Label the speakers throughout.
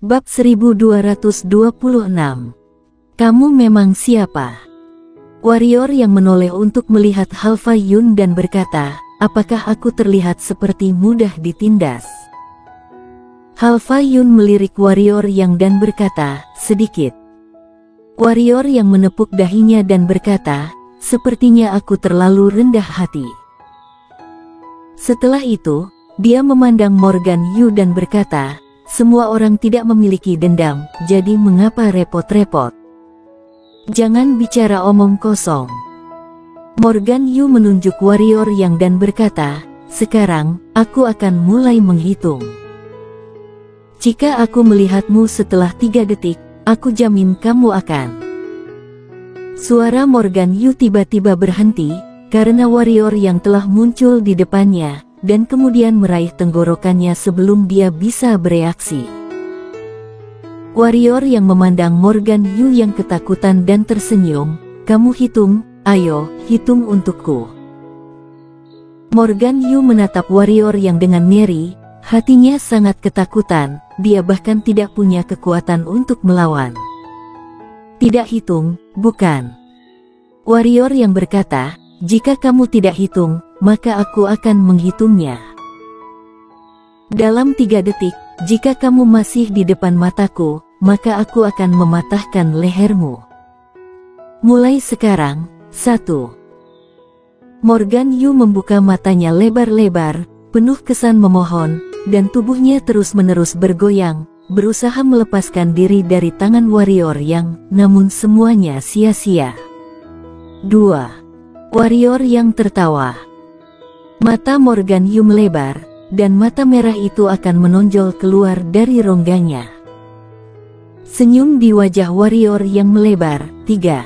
Speaker 1: Bab 1226. Kamu memang siapa? Warrior yang menoleh untuk melihat Halfa Yun dan berkata, apakah aku terlihat seperti mudah ditindas? Halfa Yun melirik warrior yang dan berkata, sedikit. Warrior yang menepuk dahinya dan berkata, sepertinya aku terlalu rendah hati. Setelah itu, dia memandang Morgan Yu dan berkata, semua orang tidak memiliki dendam, jadi mengapa repot-repot? Jangan bicara omong kosong. Morgan Yu menunjuk warrior yang dan berkata, sekarang, aku akan mulai menghitung. Jika aku melihatmu setelah 3 detik, aku jamin kamu akan. Suara Morgan Yu tiba-tiba berhenti, karena warrior yang telah muncul di depannya, dan kemudian meraih tenggorokannya sebelum dia bisa bereaksi. Warrior yang memandang Morgan Yu yang ketakutan dan tersenyum, kamu hitung, ayo, hitung untukku. Morgan Yu menatap warrior yang dengan ngeri, hatinya sangat ketakutan, dia bahkan tidak punya kekuatan untuk melawan. Tidak hitung, bukan? Warrior yang berkata, jika kamu tidak hitung, maka aku akan menghitungnya. Dalam 3 detik, jika kamu masih di depan mataku, maka aku akan mematahkan lehermu. Mulai sekarang, 1. Morgan Yu membuka matanya lebar-lebar, penuh kesan memohon, dan tubuhnya terus-menerus bergoyang, berusaha melepaskan diri dari tangan warrior yang, namun semuanya sia-sia. 2. Warrior yang tertawa. Mata Morgan Yu melebar, dan mata merah itu akan menonjol keluar dari rongganya. Senyum di wajah warrior yang melebar. 3.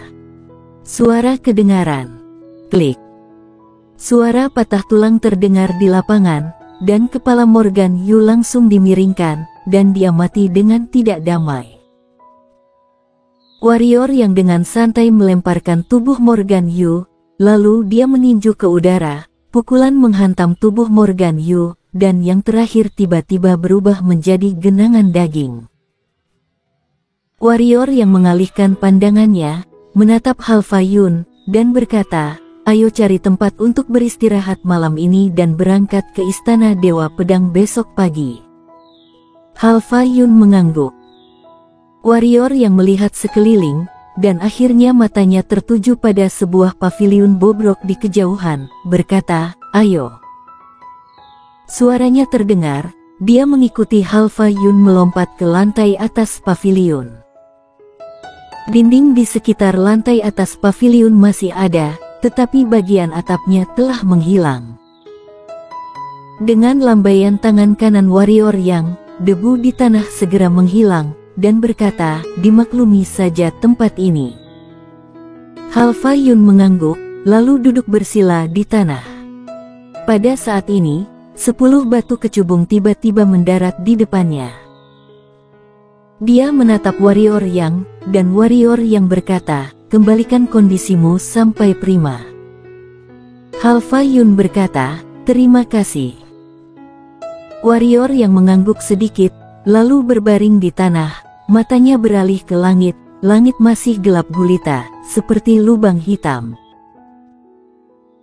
Speaker 1: Suara kedengaran. Klik. Suara patah tulang terdengar di lapangan, dan kepala Morgan Yu langsung dimiringkan, dan dia mati dengan tidak damai. Warrior yang dengan santai melemparkan tubuh Morgan Yu, lalu dia meninju ke udara, pukulan menghantam tubuh Morgan Yu, dan yang terakhir tiba-tiba berubah menjadi genangan daging. Warrior yang mengalihkan pandangannya, menatap Halfa Yun, dan berkata, ayo cari tempat untuk beristirahat malam ini dan berangkat ke Istana Dewa Pedang besok pagi. Halfa Yun mengangguk. Warrior yang melihat sekeliling, dan akhirnya matanya tertuju pada sebuah paviliun bobrok di kejauhan, berkata, ayo. Suaranya terdengar, dia mengikuti Halfa Yun melompat ke lantai atas paviliun. Dinding di sekitar lantai atas paviliun masih ada, tetapi bagian atapnya telah menghilang. Dengan lambaian tangan kanan warrior yang, debu di tanah segera menghilang, dan berkata, dimaklumi saja tempat ini. Halfa Yun mengangguk, lalu duduk bersila di tanah. Pada saat ini, 10 batu kecubung tiba-tiba mendarat di depannya. Dia menatap warrior yang, dan warrior yang berkata, kembalikan kondisimu sampai prima. Halfa Yun berkata, terima kasih. Warrior yang mengangguk sedikit, lalu berbaring di tanah, matanya beralih ke langit, langit masih gelap gulita, seperti lubang hitam.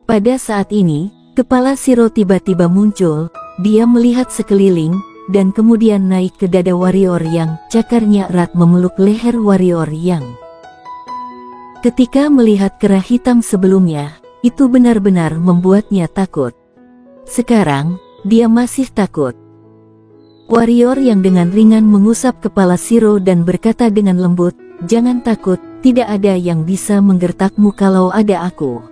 Speaker 1: Pada saat ini, kepala Shiro tiba-tiba muncul, dia melihat sekeliling, dan kemudian naik ke dada warrior yang, cakarnya erat memeluk leher warrior yang. Ketika melihat kerah hitam sebelumnya, itu benar-benar membuatnya takut. Sekarang, dia masih takut. Warrior yang dengan ringan mengusap kepala Shiro dan berkata dengan lembut, jangan takut, tidak ada yang bisa menggertakmu kalau ada aku.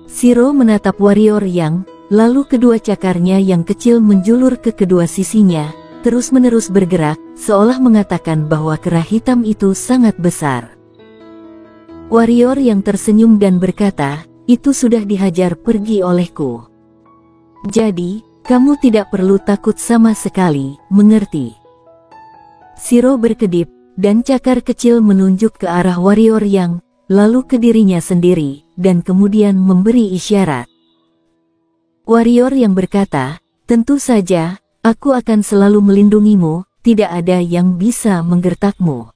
Speaker 1: Shiro menatap warrior yang, lalu kedua cakarnya yang kecil menjulur ke kedua sisinya, terus-menerus bergerak, seolah mengatakan bahwa kerah hitam itu sangat besar. Warrior yang tersenyum dan berkata, itu sudah dihajar pergi olehku. Jadi, kamu tidak perlu takut sama sekali, mengerti? Shiro berkedip, dan cakar kecil menunjuk ke arah warrior yang, lalu ke dirinya sendiri, dan kemudian memberi isyarat. Warrior yang berkata, tentu saja, aku akan selalu melindungimu, tidak ada yang bisa menggertakmu."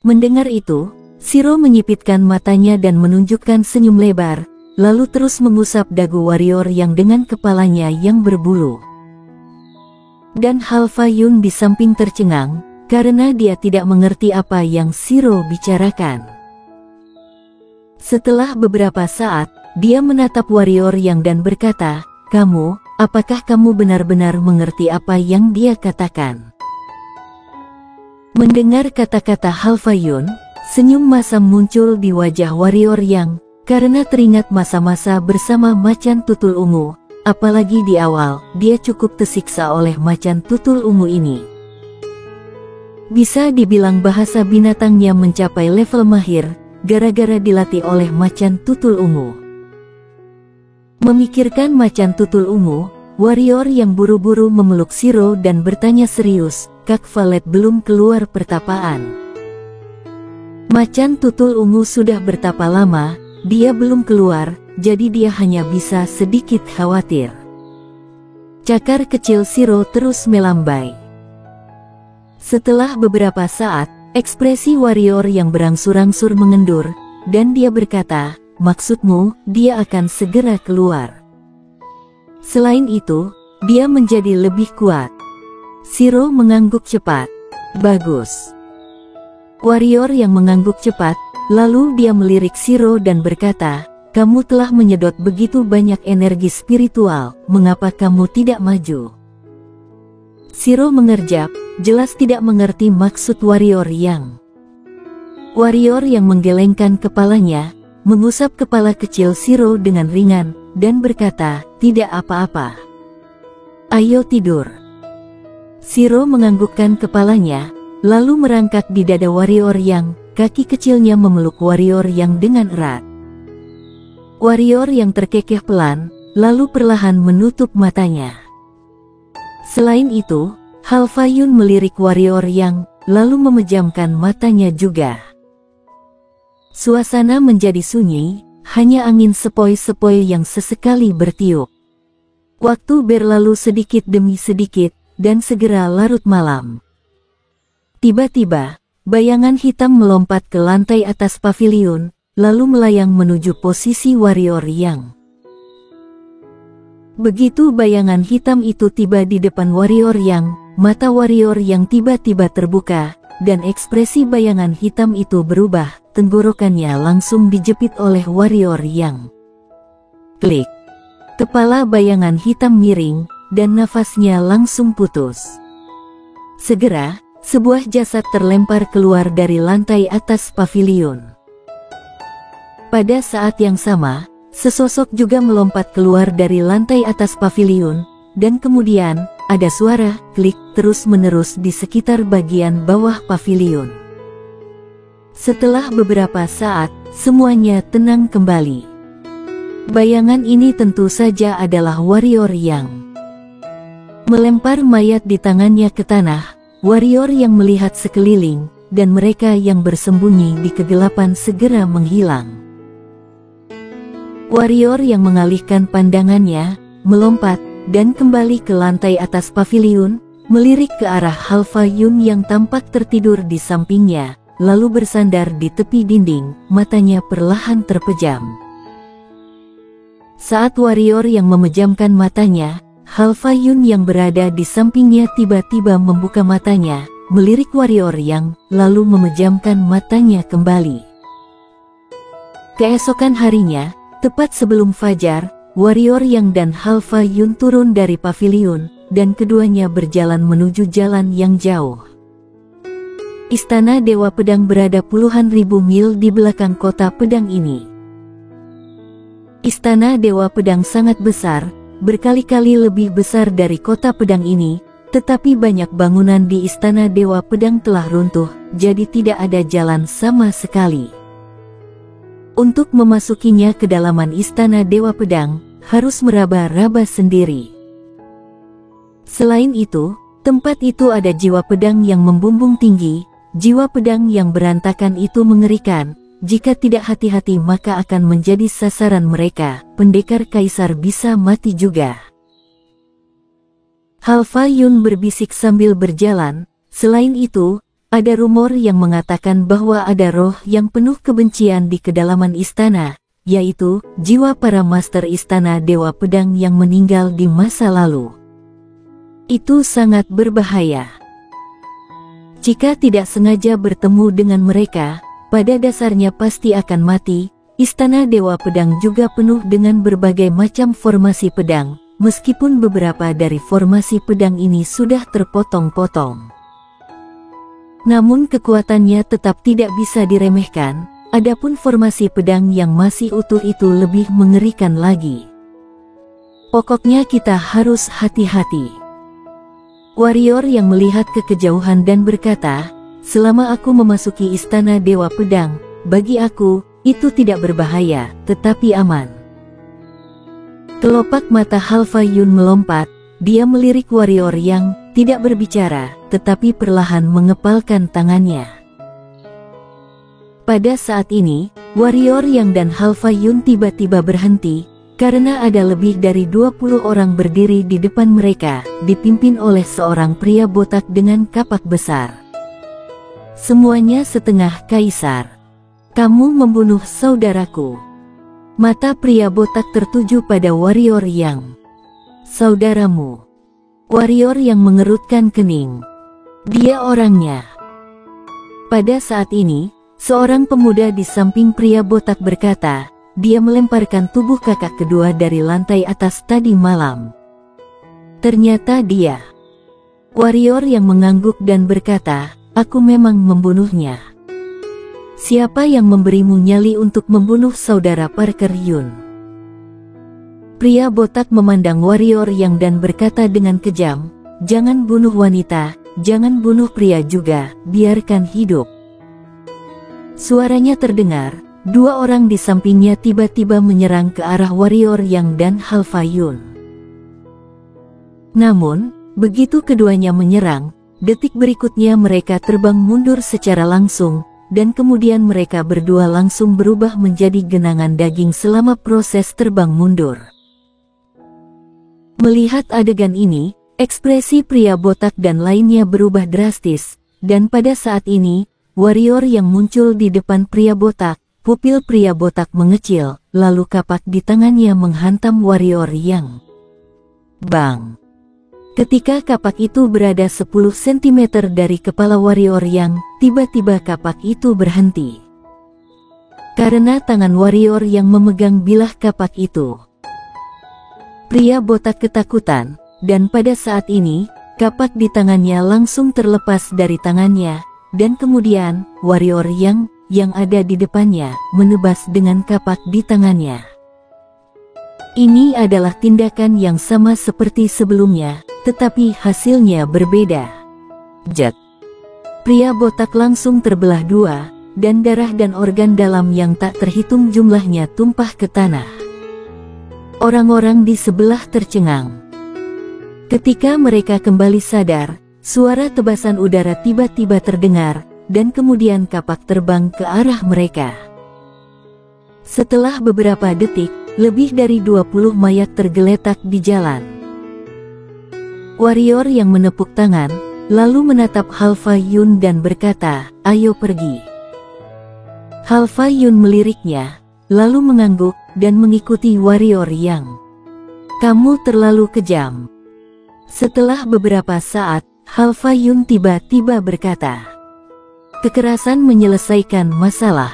Speaker 1: Mendengar itu, Shiro menyipitkan matanya dan menunjukkan senyum lebar, lalu terus mengusap dagu warrior yang dengan kepalanya yang berbulu. Dan Halfa Yun di samping tercengang, karena dia tidak mengerti apa yang Shiro bicarakan. Setelah beberapa saat, dia menatap warrior yang dan berkata, "Kamu, apakah kamu benar-benar mengerti apa yang dia katakan?" Mendengar kata-kata Halfa Yun, senyum masam muncul di wajah warrior yang, karena teringat masa-masa bersama macan tutul ungu, apalagi di awal, dia cukup tersiksa oleh macan tutul ungu ini. Bisa dibilang bahasa binatangnya mencapai level mahir, gara-gara dilatih oleh macan tutul ungu. Memikirkan macan tutul ungu, warrior yang buru-buru memeluk Shiro dan bertanya serius, "Kak Valet belum keluar pertapaan?" Macan tutul ungu sudah bertapa lama, dia belum keluar, jadi dia hanya bisa sedikit khawatir. Cakar kecil Shiro terus melambai. Setelah beberapa saat, ekspresi warrior yang berangsur-angsur mengendur, dan dia berkata, "Maksudmu, dia akan segera keluar?" Selain itu, dia menjadi lebih kuat. Shiro mengangguk cepat. "Bagus." Warrior yang mengangguk cepat, lalu dia melirik Shiro dan berkata, "Kamu telah menyedot begitu banyak energi spiritual, mengapa kamu tidak maju?" Shiro mengerjap, jelas tidak mengerti maksud warrior yang. Warrior yang menggelengkan kepalanya, mengusap kepala kecil Shiro dengan ringan, dan berkata, "Tidak apa-apa. Ayo tidur." Shiro menganggukkan kepalanya, lalu merangkak di dada warrior yang, kaki kecilnya memeluk warrior yang dengan erat. Warrior yang terkekeh pelan, lalu perlahan menutup matanya. Selain itu, Halfa Yun melirik warrior yang, lalu memejamkan matanya juga. Suasana menjadi sunyi, hanya angin sepoi-sepoi yang sesekali bertiup. Waktu berlalu sedikit demi sedikit, dan segera larut malam. Tiba-tiba, bayangan hitam melompat ke lantai atas paviliun, lalu melayang menuju posisi warrior yang. Begitu bayangan hitam itu tiba di depan warrior yang, mata warrior yang tiba-tiba terbuka, dan ekspresi bayangan hitam itu berubah, tenggorokannya langsung dijepit oleh warrior yang. Klik. Kepala bayangan hitam miring, dan nafasnya langsung putus. Segera, sebuah jasad terlempar keluar dari lantai atas paviliun. Pada saat yang sama, sesosok juga melompat keluar dari lantai atas paviliun, dan kemudian, ada suara klik terus-menerus di sekitar bagian bawah paviliun. Setelah beberapa saat, semuanya tenang kembali. Bayangan ini tentu saja adalah warrior yang melempar mayat di tangannya ke tanah, warrior yang melihat sekeliling, dan mereka yang bersembunyi di kegelapan segera menghilang. Warrior yang mengalihkan pandangannya, melompat, dan kembali ke lantai atas paviliun, melirik ke arah Halfa Yun yang tampak tertidur di sampingnya, lalu bersandar di tepi dinding, matanya perlahan terpejam. Saat warrior yang memejamkan matanya, Halfa Yun yang berada di sampingnya tiba-tiba membuka matanya, melirik warrior yang, lalu memejamkan matanya kembali. Keesokan harinya, tepat sebelum fajar, warrior yang dan Halfa Yun turun dari paviliun, dan keduanya berjalan menuju jalan yang jauh. Istana Dewa Pedang berada puluhan ribu mil di belakang kota pedang ini. Istana Dewa Pedang sangat besar, berkali-kali lebih besar dari kota pedang ini, tetapi banyak bangunan di Istana Dewa Pedang telah runtuh, jadi tidak ada jalan sama sekali. Untuk memasukinya ke dalaman Istana Dewa Pedang, harus meraba-raba sendiri. Selain itu, tempat itu ada jiwa pedang yang membumbung tinggi, jiwa pedang yang berantakan itu mengerikan. Jika tidak hati-hati maka akan menjadi sasaran mereka, pendekar kaisar bisa mati juga. Halfa Yun berbisik sambil berjalan. Selain itu, ada rumor yang mengatakan bahwa ada roh yang penuh kebencian di kedalaman istana, yaitu jiwa para master istana Dewa Pedang yang meninggal di masa lalu. Itu sangat berbahaya. Jika tidak sengaja bertemu dengan mereka, pada dasarnya pasti akan mati. Istana Dewa Pedang juga penuh dengan berbagai macam formasi pedang, meskipun beberapa dari formasi pedang ini sudah terpotong-potong. Namun kekuatannya tetap tidak bisa diremehkan. Adapun formasi pedang yang masih utuh itu lebih mengerikan lagi. Pokoknya kita harus hati-hati. Warrior yang melihat ke kejauhan dan berkata, selama aku memasuki istana Dewa Pedang, bagi aku, itu tidak berbahaya, tetapi aman. Kelopak mata Halfa Yun melompat, dia melirik warrior yang tidak berbicara, tetapi perlahan mengepalkan tangannya. Pada saat ini, warrior yang dan Halfa Yun tiba-tiba berhenti, karena ada lebih dari 20 orang berdiri di depan mereka, dipimpin oleh seorang pria botak dengan kapak besar. Semuanya setengah kaisar. Kamu membunuh saudaraku. Mata pria botak tertuju pada warrior yang. Saudaramu. Warrior yang mengerutkan kening. Dia orangnya. Pada saat ini, seorang pemuda di samping pria botak berkata, dia melemparkan tubuh kakak kedua dari lantai atas tadi malam. Ternyata dia. Warrior yang mengangguk dan berkata, aku memang membunuhnya. Siapa yang memberimu nyali untuk membunuh saudara Parker Yun? Pria botak memandang warrior yang dan berkata dengan kejam, jangan bunuh wanita, jangan bunuh pria juga, biarkan hidup. Suaranya terdengar, dua orang di sampingnya tiba-tiba menyerang ke arah warrior yang dan Halfa Yun. Namun, begitu keduanya menyerang, detik berikutnya mereka terbang mundur secara langsung, dan kemudian mereka berdua langsung berubah menjadi genangan daging selama proses terbang mundur. Melihat adegan ini, ekspresi pria botak dan lainnya berubah drastis, dan pada saat ini, warrior yang muncul di depan pria botak, pupil pria botak mengecil, lalu kapak di tangannya menghantam warrior yang. Bang! Ketika kapak itu berada 10 cm dari kepala warrior yang, tiba-tiba kapak itu berhenti. Karena tangan warrior yang memegang bilah kapak itu. Pria botak ketakutan, dan pada saat ini, kapak di tangannya langsung terlepas dari tangannya, dan kemudian, warrior yang ada di depannya, menebas dengan kapak di tangannya. Ini adalah tindakan yang sama seperti sebelumnya, tetapi hasilnya berbeda. Jet. Pria botak langsung terbelah dua, dan darah dan organ dalam yang tak terhitung jumlahnya tumpah ke tanah. Orang-orang di sebelah tercengang. Ketika mereka kembali sadar, suara tebasan udara tiba-tiba terdengar, dan kemudian kapak terbang ke arah mereka. Setelah beberapa detik, lebih dari 20 mayat tergeletak di jalan. Warrior yang menepuk tangan, lalu menatap Halfa Yun dan berkata, ayo pergi. Halfa Yun meliriknya, lalu mengangguk, dan mengikuti warrior yang. Kamu terlalu kejam. Setelah beberapa saat, Halfa Yun tiba-tiba berkata, kekerasan menyelesaikan masalah.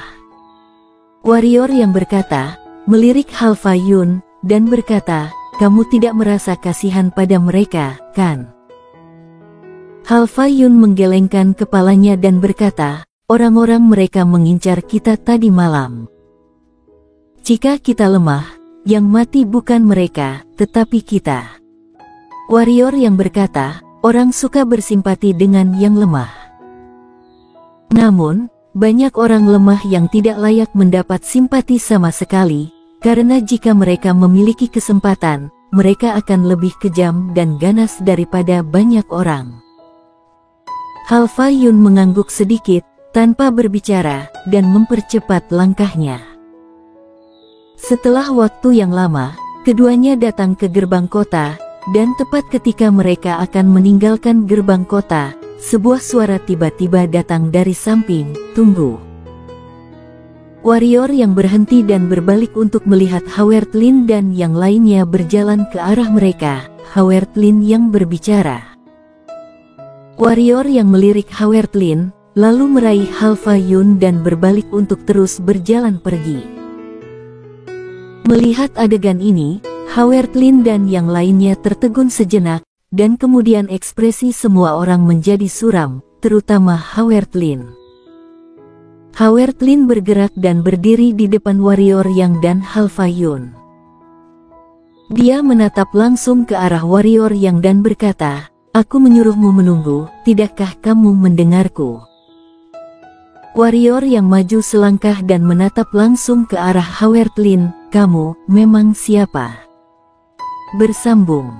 Speaker 1: Warrior yang berkata, melirik Halfa Yun, dan berkata, kamu tidak merasa kasihan pada mereka, kan? Halfa Yun menggelengkan kepalanya dan berkata, orang-orang mereka mengincar kita tadi malam. Jika kita lemah, yang mati bukan mereka, tetapi kita. Warrior yang berkata, orang suka bersimpati dengan yang lemah. Namun, banyak orang lemah yang tidak layak mendapat simpati sama sekali, karena jika mereka memiliki kesempatan, mereka akan lebih kejam dan ganas daripada banyak orang. Halfa Yun mengangguk sedikit, tanpa berbicara, dan mempercepat langkahnya. Setelah waktu yang lama, keduanya datang ke gerbang kota, Dan tepat ketika mereka akan meninggalkan gerbang kota, sebuah suara tiba-tiba datang dari samping. "Tunggu!" Warrior yang berhenti dan berbalik untuk melihat Howard Lin dan yang lainnya berjalan ke arah mereka. Howard Lin yang berbicara. Warrior yang melirik Howard Lin, lalu meraih Halfa Yun dan berbalik untuk terus berjalan pergi. Melihat adegan ini, Howard Lin dan yang lainnya tertegun sejenak, dan kemudian ekspresi semua orang menjadi suram, terutama Howard Lin. Howard Lin bergerak dan berdiri di depan Warrior Yang dan Halfa Yun. Dia menatap langsung ke arah Warrior Yang dan berkata, "Aku menyuruhmu menunggu, tidakkah kamu mendengarku?" Warrior Yang maju selangkah dan menatap langsung ke arah Howard Lin. "Kamu memang siapa?" Bersambung.